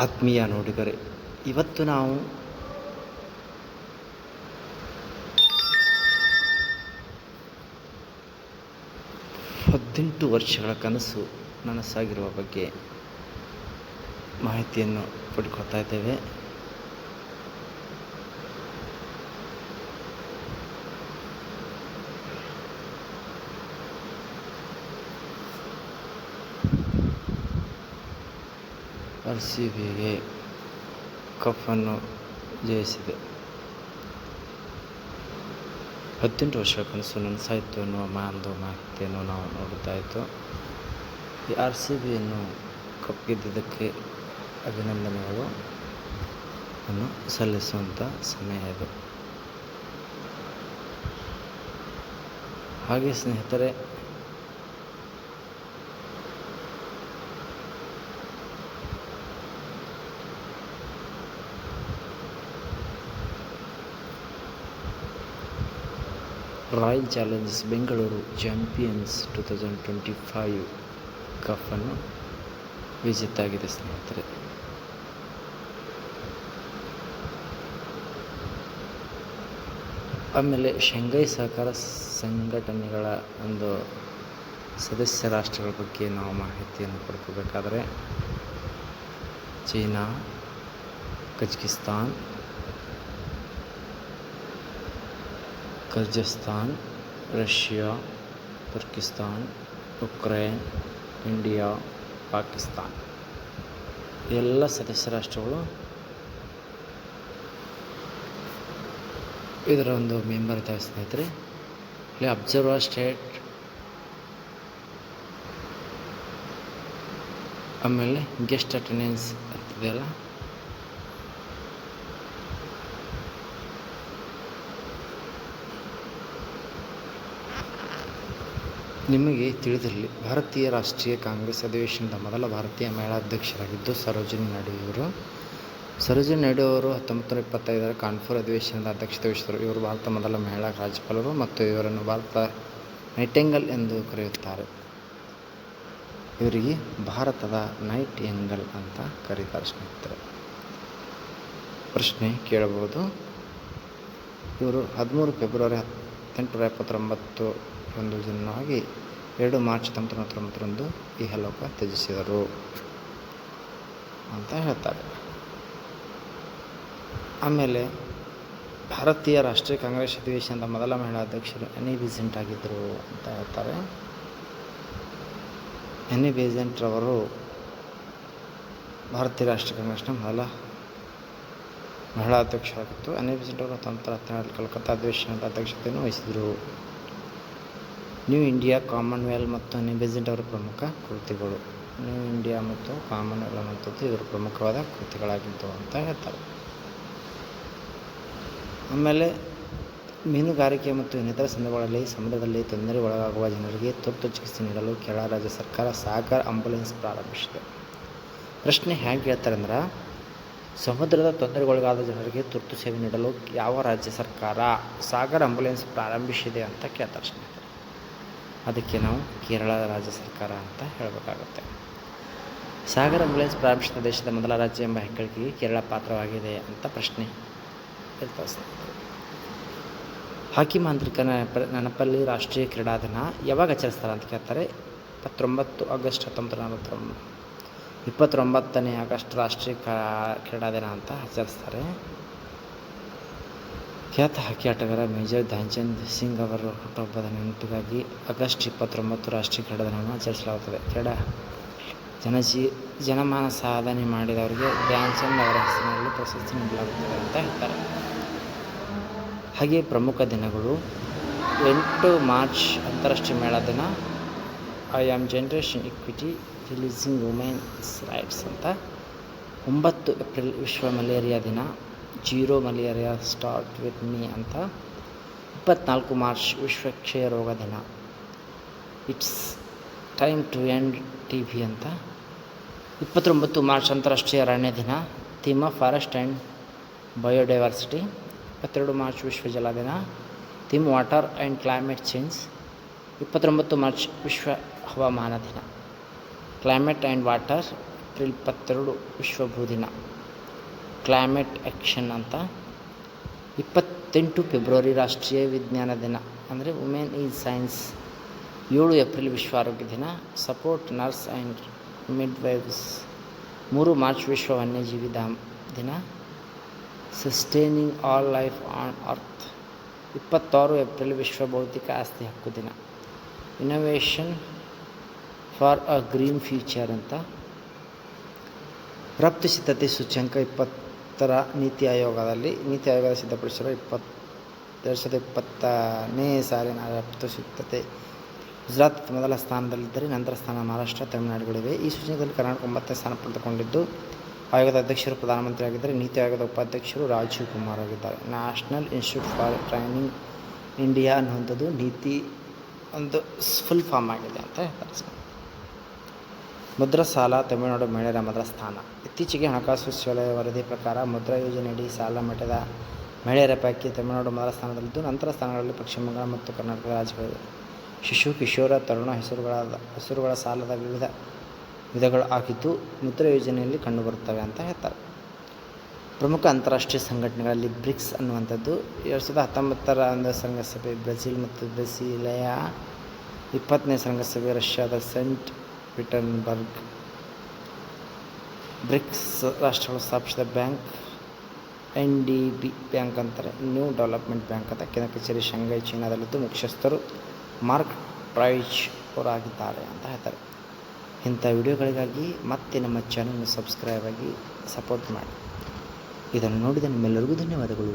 ಆತ್ಮೀಯ ನೋಡುಗರೆ, ಇವತ್ತು ನಾವು 18 ವರ್ಷಗಳ ಕನಸು ನನಸಾಗಿರುವ ಬಗ್ಗೆ ಮಾಹಿತಿಯನ್ನು ಪಡ್ಕೊಳ್ತಾ ಇದ್ದೇವೆ. RCBಗೆ ಕಪ್ಪನ್ನು ಜಯಿಸಿದೆ. 18 ವರ್ಷಗಳ ಕನಸು ನನಸಾಯಿತು ಎನ್ನುವ ಒಂದು ಮಾಹಿತಿಯನ್ನು ನಾವು ನೋಡುತ್ತಾ ಇತ್ತು. ಈ RCBಯನ್ನು ಕಪ್ ಗೆದ್ದಿದ್ದಕ್ಕೆ ಅಭಿನಂದನೆಗಳು ಅನ್ನು ಸಲ್ಲಿಸುವಂಥ ಸಮಯ ಇದು. ಹಾಗೆ ಸ್ನೇಹಿತರೆ, ರಾಯಲ್ ಚಾಲೆಂಜರ್ಸ್ ಬೆಂಗಳೂರು ಚಾಂಪಿಯನ್ಸ್ 2025 ಕಪ್ಪನ್ನು ವಿಜೇತಾಗಿದೆ ಸ್ನೇಹಿತರೆ. ಆಮೇಲೆ ಶಂಘೈ ಸಹಕಾರ ಸಂಘಟನೆಗಳ ಒಂದು ಸದಸ್ಯ ರಾಷ್ಟ್ರಗಳ ಬಗ್ಗೆ ನಾವು ಮಾಹಿತಿಯನ್ನು ಪಡ್ಕೋಬೇಕಾದ್ರೆ China, Kazakhstan, Kazakhstan, Russia, Turkistan, Ukraine, India, Pakistan ಎಲ್ಲ ಸದಸ್ಯ ರಾಷ್ಟ್ರಗಳು ಇದರ ಒಂದು ಮೆಂಬರ್ ಇದ್ದಾವೆ ಸ್ನೇಹಿತರೆ. ಇಲ್ಲಿ ಅಬ್ಸರ್ವರ್ ಸ್ಟೇಟ್, ಆಮೇಲೆ ಗೆಸ್ಟ್ ಅಟೆಂಡೆನ್ಸ್ ಅಂತಿದೆಯಲ್ಲ, ನಿಮಗೆ ತಿಳಿದಿರಲಿ, ಭಾರತೀಯ ರಾಷ್ಟ್ರೀಯ ಕಾಂಗ್ರೆಸ್ ಅಧಿವೇಶನದ ಮೊದಲ ಭಾರತೀಯ ಮಹಿಳಾ ಅಧ್ಯಕ್ಷರಾಗಿದ್ದು ಸರೋಜಿನಿ ನಾಯ್ಡು ಇವರು. ಸರೋಜಿನಿ ನಾಯ್ಡು ಅವರು 1925ರ ಕಾನ್ಪುರ್ ಅಧಿವೇಶನದ ಅಧ್ಯಕ್ಷತೆ ವಹಿಸಿದರು. ಇವರು ಭಾರತದ ಮೊದಲ ಮಹಿಳಾ ರಾಜ್ಯಪಾಲರು ಮತ್ತು ಇವರನ್ನು ಭಾರತ ನೈಟಿಂಗೇಲ್ ಎಂದು ಕರೆಯುತ್ತಾರೆ. ಇವರಿಗೆ ಭಾರತದ ನೈಟಿಂಗೇಲ್ ಅಂತ ಕರೀತಾರೆ ಸ್ನೇಹಿತರೆ. ಪ್ರಶ್ನೆ ಕೇಳಬಹುದು. ಇವರು 13 ಫೆಬ್ರವರಿ 1879 ರಂದು ಜನನವಾಗಿ 2 ಮಾರ್ಚ್ 1999ರಂದು ಇಹಲೋಕ ತ್ಯಜಿಸಿದರು ಅಂತ ಹೇಳ್ತಾರೆ. ಆಮೇಲೆ ಭಾರತೀಯ ರಾಷ್ಟ್ರೀಯ ಕಾಂಗ್ರೆಸ್ ಅಧಿವೇಶನದ ಮೊದಲ ಮಹಿಳಾ ಅಧ್ಯಕ್ಷರು ಎನಿ ಬೆಸೆಂಟ್ ಆಗಿದ್ದರು ಅಂತ ಹೇಳ್ತಾರೆ. ಎನಿ ಬೆಸೆಂಟ್ ರವರು ಭಾರತೀಯ ರಾಷ್ಟ್ರೀಯ ಕಾಂಗ್ರೆಸ್ನ ಮೊದಲ ಮಹಿಳಾ ಅಧ್ಯಕ್ಷರಾಗಿತ್ತು. ಎನಿ ಬೆಸೆಂಟ್ ಅವರು 1917 ಕಲ್ಕತ್ತಾ ಅಧಿವೇಶನದ ಅಧ್ಯಕ್ಷತೆಯನ್ನು ವಹಿಸಿದರು. ನ್ಯೂ ಇಂಡಿಯಾ, ಕಾಮನ್ವೆಲ್ತ್ ಮತ್ತು ಎನಿ ಬೆಸೆಂಟ್ ಅವರ ಪ್ರಮುಖ ಕೃತಿಗಳು. ನ್ಯೂ ಇಂಡಿಯಾ ಮತ್ತು ಕಾಮನ್ವೆಲ್ತ್ ಅನ್ನುವಂಥದ್ದು ಇದರ ಪ್ರಮುಖವಾದ ಕೃತಿಗಳಾಗಿದ್ದವು ಅಂತ ಹೇಳ್ತಾರೆ. ಆಮೇಲೆ ಮೀನುಗಾರಿಕೆ ಮತ್ತು ಇನ್ನಿತರ ಸಂದರ್ಭಗಳಲ್ಲಿ ಸಮುದ್ರದಲ್ಲಿ ತೊಂದರೆಗೊಳಗಾಗುವ ಜನರಿಗೆ ತುರ್ತು ಚಿಕಿತ್ಸೆ ನೀಡಲು ಕೇರಳ ರಾಜ್ಯ ಸರ್ಕಾರ ಸಾಗರ್ ಆಂಬ್ಯುಲೆನ್ಸ್ ಪ್ರಾರಂಭಿಸಿದೆ. ಪ್ರಶ್ನೆ ಹೇಗೆ ಹೇಳ್ತಾರೆ ಅಂದ್ರೆ, ಸಮುದ್ರದ ತೊಂದರೆಗೊಳಗಾದ ಜನರಿಗೆ ತುರ್ತು ಸೇವೆ ನೀಡಲು ಯಾವ ರಾಜ್ಯ ಸರ್ಕಾರ ಸಾಗರ್ ಆಂಬ್ಯುಲೆನ್ಸ್ ಪ್ರಾರಂಭಿಸಿದೆ ಅಂತ ಕೇಳ್ತಾರೆ ಸ್ನೇಹಿತರೆ. ಅದಕ್ಕೆ ನಾವು ಕೇರಳ ರಾಜ್ಯ ಸರ್ಕಾರ ಅಂತ ಹೇಳಬೇಕಾಗುತ್ತೆ. ಸಾಗರ್ ಆಂಬ್ಯುಲೆನ್ಸ್ ಪ್ರಾರಂಭಿಸಿದ ದೇಶದ ಮೊದಲ ರಾಜ್ಯ ಎಂಬ ಹೆಗ್ಗಳಿಕೆಗೆ ಕೇರಳ ಪಾತ್ರವಾಗಿದೆ ಅಂತ ಪ್ರಶ್ನೆ ಇರ್ತದೆ ಸ್ನೇಹಿತರೆ. ಹಾಕಿ ಮಾಂತ್ರಿಕ ನೆನಪಲ್ಲಿ ರಾಷ್ಟ್ರೀಯ ಕ್ರೀಡಾ ದಿನ ಯಾವಾಗ ಆಚರಿಸ್ತಾರೆ ಅಂತ ಕೇಳ್ತಾರೆ. 19 ಆಗಸ್ಟ್ 1949, 29 ಆಗಸ್ಟ್ ರಾಷ್ಟ್ರೀಯ ಕ್ರೀಡಾ ದಿನ ಅಂತ ಆಚರಿಸ್ತಾರೆ. ಖ್ಯಾತ ಹಾಕಿ ಆಟಗಾರ ಮೇಜರ್ ಧ್ಯಾನ್ಚಂದ್ ಸಿಂಗ್ ಅವರ ಹುಟ್ಟುಹಬ್ಬದ ನೆನಪಿಗಾಗಿ ಆಗಸ್ಟ್ 29 ರಾಷ್ಟ್ರೀಯ ಕ್ರೀಡಾ ದಿನವನ್ನು ಆಚರಿಸಲಾಗುತ್ತದೆ. ಕ್ರೀಡಾ ಜನಮಾನ ಸಾಧನೆ ಮಾಡಿದವರಿಗೆ ಧ್ಯಾನ್ಚಂದ್ ಅವರ ಹೆಸರಿನಲ್ಲಿ ಪ್ರಶಸ್ತಿ ನೀಡಲಾಗುತ್ತದೆ ಅಂತ ಹೇಳ್ತಾರೆ. ಹಾಗೆ ಪ್ರಮುಖ ದಿನಗಳು: 8 ಮಾರ್ಚ್ ಅಂತಾರಾಷ್ಟ್ರೀಯ ಮಹಿಳಾ ದಿನ, I am generation equity releasing women's rights ಅಂತ. 9 ಏಪ್ರಿಲ್ ವಿಶ್ವ ಮಲೇರಿಯಾ ದಿನ, zero malaria start with me ಅಂತ. 24 ಮಾರ್ಚ್ ವಿಶ್ವ ಕ್ಷಯ ರೋಗ ದಿನ, it's time to end TB ಅಂತ. 29 ಮಾರ್ಚ್ ಅಂತಾರಾಷ್ಟ್ರೀಯ ಅರಣ್ಯ ದಿನ, theme forest and biodiversity. 22 March ವಿಶ್ವ ಜಲ ದಿನ, theme water and climate change. 29 March ವಿಶ್ವ ಹವಾಮಾನ ದಿನ, ಕ್ಲೈಮೇಟ್ ಆ್ಯಂಡ್ ವಾಟರ್ ಏಪ್ರಿಲ್ 22 ವಿಶ್ವ ಭೂ ದಿನ, ಕ್ಲೈಮೇಟ್ ಆ್ಯಕ್ಷನ್ ಅಂತ. 28 ಫೆಬ್ರವರಿ ರಾಷ್ಟ್ರೀಯ ವಿಜ್ಞಾನ ದಿನ ಅಂದರೆ ವುಮೆನ್ ಈಸ್ ಸೈನ್ಸ್. 7 ಏಪ್ರಿಲ್ ವಿಶ್ವ ಆರೋಗ್ಯ ದಿನ, ಸಪೋರ್ಟ್ ನರ್ಸ್ ಆ್ಯಂಡ್ ಮಿಡ್ವೈವ್ಸ್. 3 ಮಾರ್ಚ್ ವಿಶ್ವ ವನ್ಯಜೀವಿ ದಿನ, sustaining all life on earth. 26 April ವಿಶ್ವ ಬೌದ್ಧಿಕ ಆಸ್ತಿ ಹಕ್ಕು ದಿನ, innovation for a green future ಅಂತ. ರಫ್ತು ಸಿದ್ಧತೆ ಸೂಚ್ಯಂಕ 20ರ ನೀತಿ ಆಯೋಗದ ಸಿದ್ಧಪಡಿಸಿರುವ 2020ನೇ ಸಾಲಿನ ರಫ್ತು ಸಿದ್ಧತೆ ಗುಜರಾತ್ ಮೊದಲ ಸ್ಥಾನದಲ್ಲಿದ್ದರೆ ನಂತರ ಸ್ಥಾನ ಮಹಾರಾಷ್ಟ್ರ, ತಮಿಳುನಾಡುಗಳಿವೆ. ಈ ಸೂಚ್ಯಂಕದಲ್ಲಿ ಕರ್ನಾಟಕ 9ನೇ ಸ್ಥಾನ ಪಡೆದುಕೊಂಡಿದ್ದು, ಆಯೋಗದ ಅಧ್ಯಕ್ಷರು ಪ್ರಧಾನಮಂತ್ರಿಯಾಗಿದ್ದರೆ ನೀತಿ ಆಯೋಗದ ಉಪಾಧ್ಯಕ್ಷರು ರಾಜೀವ್ ಕುಮಾರ್ ಆಗಿದ್ದಾರೆ. National institute for training India ಅನ್ನುವಂಥದ್ದು ನೀತಿ ಒಂದು ಫುಲ್ ಫಾರ್ಮ್ ಆಗಿದೆ ಅಂತ ಹೇಳ್ತಾರೆ. ಮುದ್ರಾ ಸಾಲ ತಮಿಳುನಾಡು ಮಹಿಳೆಯರ ಮೊದಲ ಸ್ಥಾನ. ಇತ್ತೀಚೆಗೆ ಹಣಕಾಸು ಸಚಿವಾಲಯ ವರದಿ ಪ್ರಕಾರ ಮುದ್ರಾ ಯೋಜನೆಯಡಿ ಸಾಲ ಮಟ್ಟದ ಮಹಿಳೆಯರ ಪೈಕಿ ತಮಿಳುನಾಡು ಮೊದಲ ಸ್ಥಾನದಲ್ಲಿದ್ದು, ನಂತರ ಸ್ಥಾನಗಳಲ್ಲಿ ಪಶ್ಚಿಮ ಬಂಗಾಳ ಮತ್ತು ಕರ್ನಾಟಕ ರಾಜ್ಯಗಳಿವೆ. ಶಿಶು, ಕಿಶೋರ, ತರುಣ ಹೆಸರುಗಳ ಸಾಲದ ವಿವಿಧ ವಿಧಗಳು ಆಗಿದ್ದು ಮುದ್ರಾ ಯೋಜನೆಯಲ್ಲಿ ಕಂಡುಬರುತ್ತವೆ ಅಂತ ಹೇಳ್ತಾರೆ. ಪ್ರಮುಖ ಅಂತಾರಾಷ್ಟ್ರೀಯ ಸಂಘಟನೆಗಳಲ್ಲಿ ಬ್ರಿಕ್ಸ್ ಅನ್ನುವಂಥದ್ದು 2019ರ ಶೃಂಗಸಭೆ ಬ್ರೆಜಿಲ್ ಮತ್ತು ಬ್ರೆಸಿಲಿಯ, 20ನೇ ಶೃಂಗಸಭೆ ರಷ್ಯಾದ ಸೇಂಟ್ ಪೀಟರ್ಸ್ಬರ್ಗ್. ಬ್ರಿಕ್ಸ್ ರಾಷ್ಟ್ರಗಳು ಸ್ಥಾಪಿಸಿದ ಬ್ಯಾಂಕ್ NDB ಬ್ಯಾಂಕ್ ಅಂತಾರೆ, ನ್ಯೂ ಡೆವಲಪ್ಮೆಂಟ್ ಬ್ಯಾಂಕ್ ಅಂತ. ಕೇಂದ್ರ ಕಚೇರಿ ಶಂಘೈ, ಚೀನಾದಲ್ಲಿದ್ದು ಮುಖ್ಯಸ್ಥರು ಮಾರ್ಕ್ ಟ್ರೈಚ್ ಅವರಾಗಿದ್ದಾರೆ ಅಂತ ಹೇಳ್ತಾರೆ. ಇಂಥ ವಿಡಿಯೋಗಳಿಗಾಗಿ ಮತ್ತೆ ನಮ್ಮ ಚಾನಲ್ನ ಸಬ್ಸ್ಕ್ರೈಬ್ ಆಗಿ ಸಪೋರ್ಟ್ ಮಾಡಿ. ಇದನ್ನು ನೋಡಿದ ನಿಮ್ಮೆಲ್ಲರಿಗೂ ಧನ್ಯವಾದಗಳು.